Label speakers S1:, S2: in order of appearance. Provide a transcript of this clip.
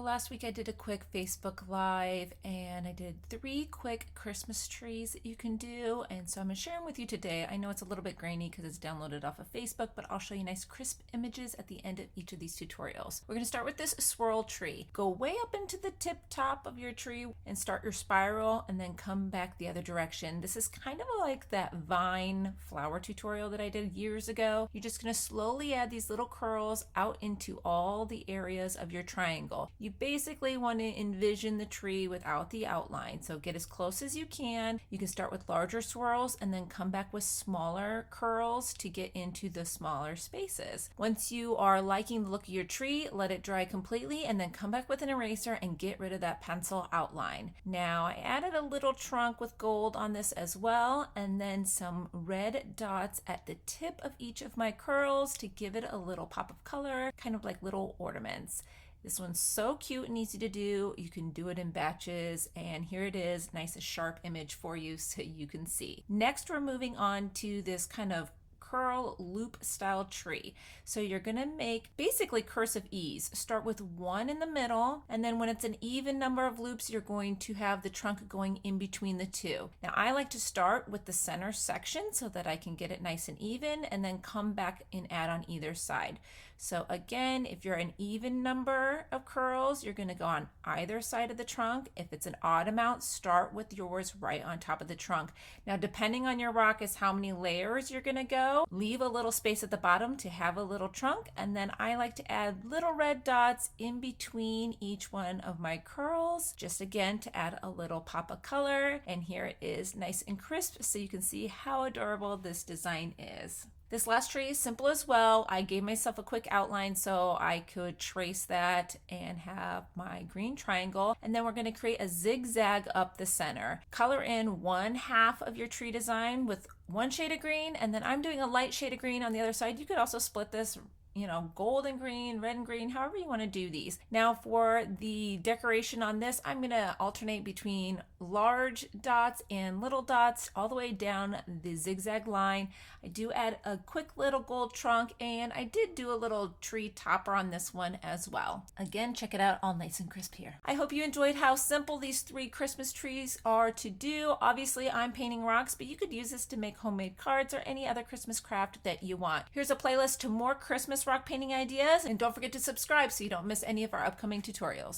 S1: last week I did a quick Facebook Live and I did 3 quick Christmas trees that you can do. And so I'm going to share them with you today. I know it's a little bit grainy because it's downloaded off of Facebook, but I'll show you nice crisp images at the end of each of these tutorials. We're going to start with this swirl tree. Go way up into the tip top of your tree and start your spiral and then come back the other direction. This is kind of like that vine flower tutorial that I did years ago. You're just going to slowly add these little curls out into all the areas of your triangle. You basically want to envision the tree without the outline. So get as close as you can. You can start with larger swirls and then come back with smaller curls to get into the smaller spaces. Once you are liking the look of your tree, let it dry completely and then come back with an eraser and get rid of that pencil outline. Now I added a little trunk with gold on this as well, and then some red dots at the tip of each of my curls to give it a little pop of color, kind of like little ornaments. This one's so cute and easy to do. You can do it in batches, and here it is, nice a sharp image for you so you can see. Next, we're moving on to this kind of curl loop style tree. So you're going to make basically cursive E's. Start with one in the middle, and then when it's an even number of loops, you're going to have the trunk going in between the two. Now I like to start with the center section so that I can get it nice and even, and then come back and add on either side. So again, if you're an even number of curls, you're going to go on either side of the trunk. If it's an odd amount, start with yours right on top of the trunk. Now, depending on your rock is how many layers you're going to go. Leave a little space at the bottom to have a little trunk, and then I like to add little red dots in between each one of my curls, just again to add a little pop of color. And here it is, nice and crisp, so you can see how adorable this design is. This last tree is simple as well. I gave myself a quick outline so I could trace that and have my green triangle. And then we're going to create a zigzag up the center. Color in 1/2 of your tree design with one shade of green, and then I'm doing a light shade of green on the other side. You could also split this, gold and green, red and green, however you want to do these. Now for the decoration on this, I'm going to alternate between large dots and little dots all the way down the zigzag line. I do add a quick little gold trunk, and I did do a little tree topper on this one as well. Again, check it out, all nice and crisp here. I hope you enjoyed how simple these 3 Christmas trees are to do. Obviously, I'm painting rocks, but you could use this to make homemade cards or any other Christmas craft that you want. Here's a playlist to more Christmas rock painting ideas, and don't forget to subscribe so you don't miss any of our upcoming tutorials.